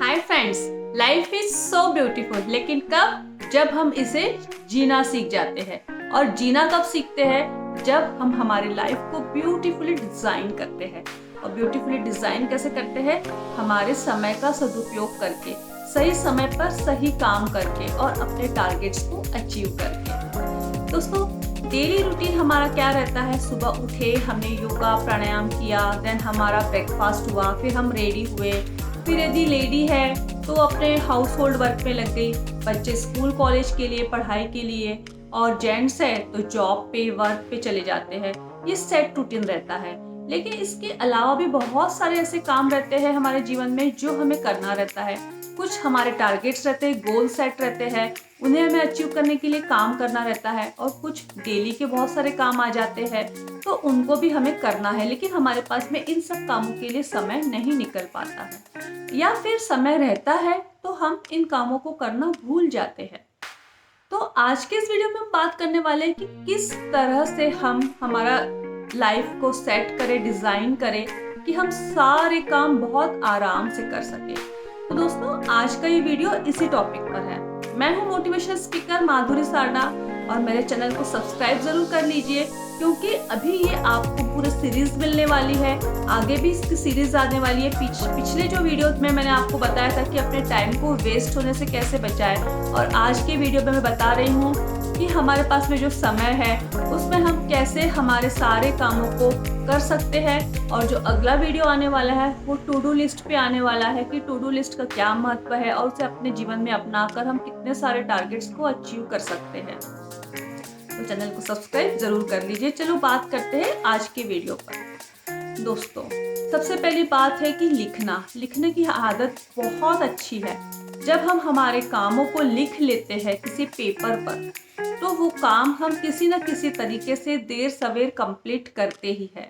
Hi friends, life is so beautiful, लेकिन कब? जब हम इसे जीना सीख जाते हैं। और जीना कब सीखते हैं? जब हम हमारी लाइफ को ब्यूटीफुली डिजाइन करते हैं। और ब्यूटीफुली डिजाइन कैसे करते हैं? हमारे समय का सदुपयोग करके, सही समय पर सही काम करके और अपने टारगेट्स को अचीव करके। दोस्तों, डेली रूटीन हमारा क्या रहता है? सुबह उठे, हमने योगा प्राणायाम किया, देन हमारा ब्रेकफास्ट हुआ, फिर हम रेडी हुए, फिर यदि लेडी है तो अपने हाउस होल्ड वर्क में लग गई, बच्चे स्कूल कॉलेज के लिए पढ़ाई के लिए, और जेंट्स है तो जॉब पे वर्क पे चले जाते हैं। ये सेट रूटीन रहता है। लेकिन इसके अलावा भी बहुत सारे ऐसे काम रहते हैं हमारे जीवन में जो हमें करना रहता है। कुछ हमारे टारगेट्स रहते हैं, गोल सेट रहते हैं, उन्हें हमें अचीव करने के लिए काम करना रहता है। और कुछ डेली के बहुत सारे काम आ जाते हैं तो उनको भी हमें करना है, लेकिन हमारे पास में इन सब कामों के लिए समय नहीं निकल पाता है, या फिर समय रहता है तो हम इन कामों को करना भूल जाते हैं। तो आज के इस वीडियो में हम बात करने वाले हैं कि किस तरह से हम हमारा लाइफ को सेट करें, डिजाइन करें कि हम सारे काम बहुत आराम से कर सकें। तो दोस्तों, आज का ये वीडियो इसी टॉपिक पर है। मैं हूँ मोटिवेशनल स्पीकर माधुरी सारडा, और मेरे चैनल को सब्सक्राइब जरूर कर लीजिए, क्योंकि अभी ये आपको पूरी सीरीज मिलने वाली है। आगे भी इसकी सीरीज आने वाली है। पिछले जो वीडियो में मैंने आपको बताया था कि अपने टाइम को वेस्ट होने से कैसे बचाएं, और आज के वीडियो में मैं बता रही हूँ कि हमारे पास में जो समय है उसमें हम कैसे हमारे सारे कामों को कर सकते हैं। और जो अगला वीडियो आने वाला है वो टू डू लिस्ट पे आने वाला है कि टू डू लिस्ट का क्या महत्व है और उसे अपने जीवन में अपनाकर हम कितने सारे टारगेट्स को अचीव कर सकते हैं। तो चैनल को सब्सक्राइब जरूर कर लीजिए। चलो बात करते हैं आज के वीडियो पर। दोस्तों, सबसे पहली बात है कि लिखने की आदत बहुत अच्छी है। जब हम हमारे कामों को लिख लेते हैं किसी पेपर पर, तो वो काम हम किसी न किसी तरीके से देर सवेर कंप्लीट करते ही है।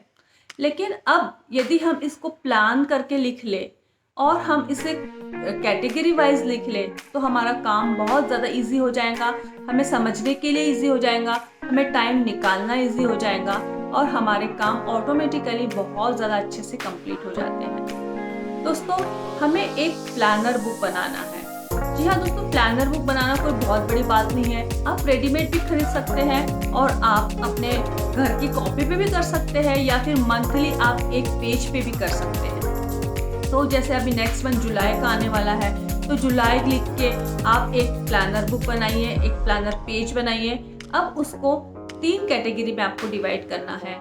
लेकिन अब यदि हम इसको प्लान करके लिख ले और हम इसे कैटेगरी वाइज लिख ले, तो हमारा काम बहुत ज़्यादा इजी हो जाएगा, हमें समझने के लिए इजी हो जाएगा, हमें टाइम निकालना इजी हो जाएगा, और हमारे काम ऑटोमेटिकली बहुत ज़्यादा अच्छे से कंप्लीट हो जाते हैं। दोस्तों, हमें एक प्लानर बुक बनाना है। जी हाँ दोस्तों, प्लानर बुक बनाना कोई बहुत बड़ी बात नहीं है। आप रेडीमेड भी खरीद सकते हैं और आप अपने घर की कॉपी पे भी कर सकते हैं, या फिर मंथली आप एक पेज पे भी कर सकते हैं। तो जैसे अभी नेक्स्ट मंथ जुलाई का आने वाला है, तो जुलाई लिख के आप एक प्लानर बुक बनाइए, एक प्लानर पेज बनाइए। अब उसको 3 कैटेगरी में आपको डिवाइड करना है,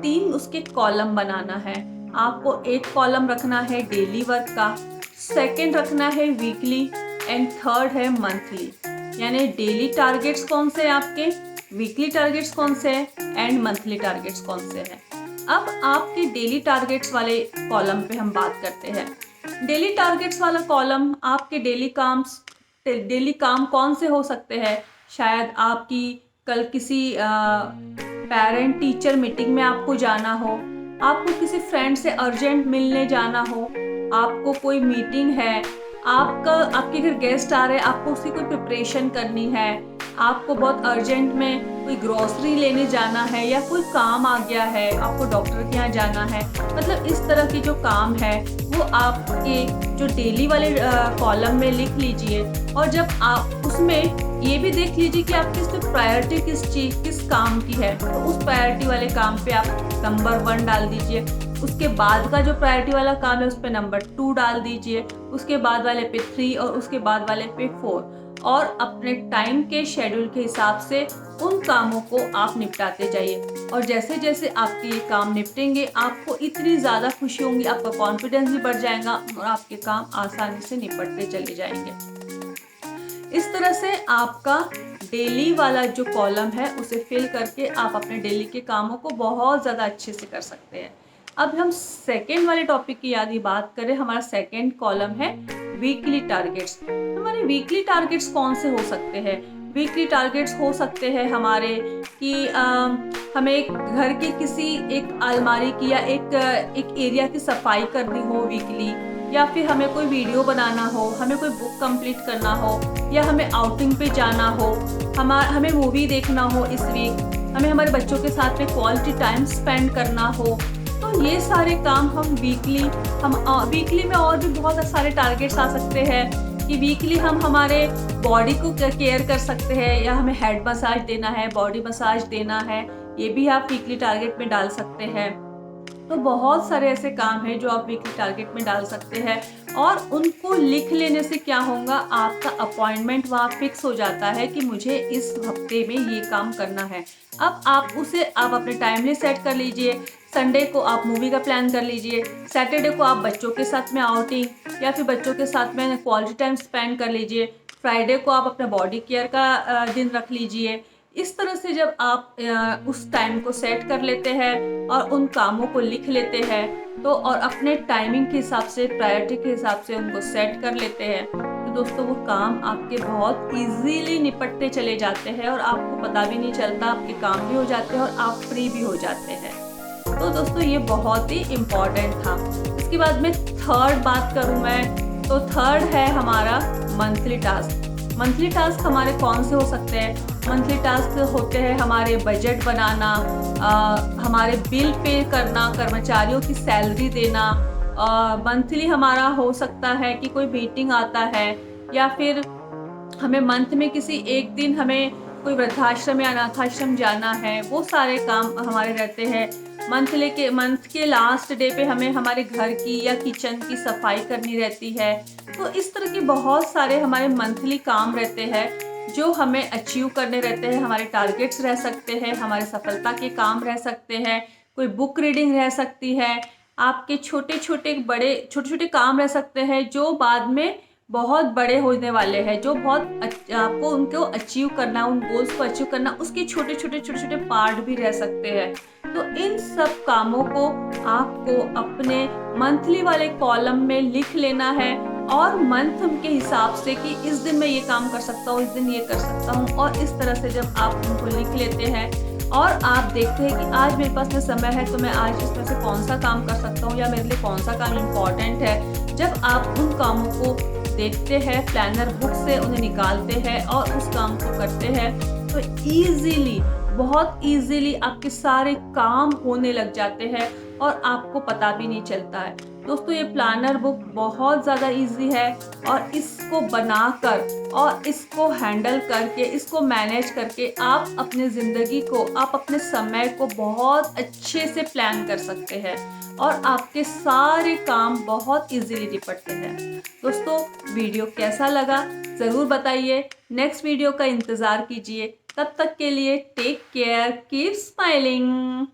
3 उसके कॉलम बनाना है। आपको एक कॉलम रखना है डेली वर्क का, सेकेंड रखना है वीकली, एंड थर्ड है मंथली। यानी डेली टारगेट्स कौन से हैं आपके, वीकली टारगेट्स कौन से हैं, एंड मंथली टारगेट्स कौन से हैं। अब आपके डेली टारगेट्स वाले कॉलम पे हम बात करते हैं। डेली टारगेट्स वाला कॉलम, आपके डेली काम कौन से हो सकते हैं? शायद आपकी कल किसी पेरेंट टीचर मीटिंग में आपको जाना हो, आपको किसी फ्रेंड से अर्जेंट मिलने जाना हो, आपको कोई मीटिंग है, आपके घर गेस्ट आ रहे हैं, आपको उसकी कोई प्रिपरेशन करनी है, आपको बहुत अर्जेंट में कोई ग्रोसरी लेने जाना है, या कोई काम आ गया है, आपको डॉक्टर के यहाँ जाना है। मतलब इस तरह की जो काम है वो आपके जो डेली वाले कॉलम में लिख लीजिए। और जब आप उसमें ये भी देख लीजिए कि आपकी इसमें प्रायोरिटी किस काम की है, तो उस प्रायोरिटी वाले काम पे आप नंबर 1 डाल दीजिए। उसके बाद का जो प्रायोरिटी वाला काम है उस पे नंबर 2 डाल दीजिए, उसके बाद वाले पे 3 और उसके बाद वाले पे 4। और अपने टाइम के शेड्यूल के हिसाब से उन कामों को आप निपटाते जाइए। और जैसे जैसे आपके ये काम निपटेंगे, आपको इतनी ज़्यादा खुशी होगी, आपका कॉन्फिडेंस भी बढ़ जाएगा और आपके काम आसानी से निपटते चले जाएंगे। इस तरह से आपका डेली वाला जो कॉलम है उसे फिल करके आप अपने डेली के कामों को बहुत ज़्यादा अच्छे से कर सकते हैं। अब हम सेकेंड वाले टॉपिक की यदि बात करें, हमारा सेकेंड कॉलम है वीकली टारगेट्स। हमारे वीकली टारगेट्स कौन से हो सकते हैं? वीकली टारगेट्स हो सकते हैं हमारे कि हमें एक घर की किसी एक अलमारी की या एक एरिया की सफाई करनी हो वीकली, या फिर हमें कोई वीडियो बनाना हो, हमें कोई बुक कंप्लीट करना हो, या हमें आउटिंग पे जाना हो, हमें मूवी देखना हो इस वीक, हमें हमारे बच्चों के साथ में क्वालिटी टाइम स्पेंड करना हो, तो ये सारे काम हम वीकली में और भी बहुत सारे टारगेट्स आ सकते हैं कि वीकली हम हमारे बॉडी को केयर कर सकते हैं, या हमें हेड मसाज देना है, बॉडी मसाज देना है, ये भी आप वीकली टारगेट में डाल सकते हैं। तो बहुत सारे ऐसे काम हैं जो आप वीकली टारगेट में डाल सकते हैं, और उनको लिख लेने से क्या होगा, आपका अपॉइंटमेंट वहाँ फिक्स हो जाता है कि मुझे इस हफ्ते में ये काम करना है। अब आप अपने टाइमली सेट कर लीजिए। संडे को आप मूवी का प्लान कर लीजिए, सैटरडे को आप बच्चों के साथ में आउटिंग या फिर बच्चों के साथ में क्वालिटी टाइम स्पेंड कर लीजिए, फ्राइडे को आप अपना बॉडी केयर का दिन रख लीजिए। इस तरह से जब आप उस टाइम को सेट कर लेते हैं और उन कामों को लिख लेते हैं, तो और अपने टाइमिंग के हिसाब से, प्रायोरिटी के हिसाब से उनको सेट कर लेते हैं, तो दोस्तों वो काम आपके बहुत इजीली निपटते चले जाते हैं और आपको पता भी नहीं चलता, आपके काम भी हो जाते हैं और आप फ्री भी हो जाते हैं। तो दोस्तों ये बहुत ही इम्पॉर्टेंट था। इसके बाद में थर्ड बात करूँ मैं, तो थर्ड है हमारा मंथली टास्क। मंथली टास्क हमारे कौन से हो सकते हैं? मंथली टास्क होते हैं हमारे बजट बनाना, हमारे बिल पे करना, कर्मचारियों की सैलरी देना। मंथली हमारा हो सकता है कि कोई मीटिंग आता है, या फिर हमें मंथ में किसी एक दिन हमें कोई वृद्धाश्रम या अनाथाश्रम जाना है, वो सारे काम हमारे रहते हैं। मंथ के लास्ट डे पे हमें हमारे घर की या किचन की सफाई करनी रहती है। तो इस तरह के बहुत सारे हमारे मंथली काम रहते हैं जो हमें अचीव करने रहते हैं। हमारे टारगेट्स रह सकते हैं, हमारे सफलता के काम रह सकते हैं, कोई बुक रीडिंग रह सकती है, आपके छोटे छोटे काम रह सकते हैं जो बाद में बहुत बड़े होने वाले हैं, जो आपको उनको अचीव करना, उन गोल्स को अचीव करना, उसके छोटे छोटे पार्ट भी रह सकते हैं। तो इन सब कामों को आपको अपने मंथली वाले कॉलम में लिख लेना है, और मंथ के हिसाब से कि इस दिन मैं ये काम कर सकता हूँ, इस दिन ये कर सकता हूँ। और इस तरह से जब आप उनको लिख लेते हैं और आप देखते हैं कि आज मेरे पास में समय है, तो मैं आज इसमें से कौन सा काम कर सकता हूँ, या मेरे लिए कौन सा काम इम्पॉर्टेंट है, जब आप उन कामों को देखते हैं, प्लानर बुक से उन्हें निकालते हैं और उस काम को करते हैं, तो बहुत इजीली आपके सारे काम होने लग जाते हैं और आपको पता भी नहीं चलता है। दोस्तों ये प्लानर बुक बहुत ज़्यादा इजी है, और इसको बनाकर और इसको हैंडल करके, इसको मैनेज करके आप अपने ज़िंदगी को, आप अपने समय को बहुत अच्छे से प्लान कर सकते हैं, और आपके सारे काम बहुत इजीली निपटते हैं। दोस्तों वीडियो कैसा लगा ज़रूर बताइए, नेक्स्ट वीडियो का इंतज़ार कीजिए। तब तक के लिए टेक केयर, कीप स्माइलिंग।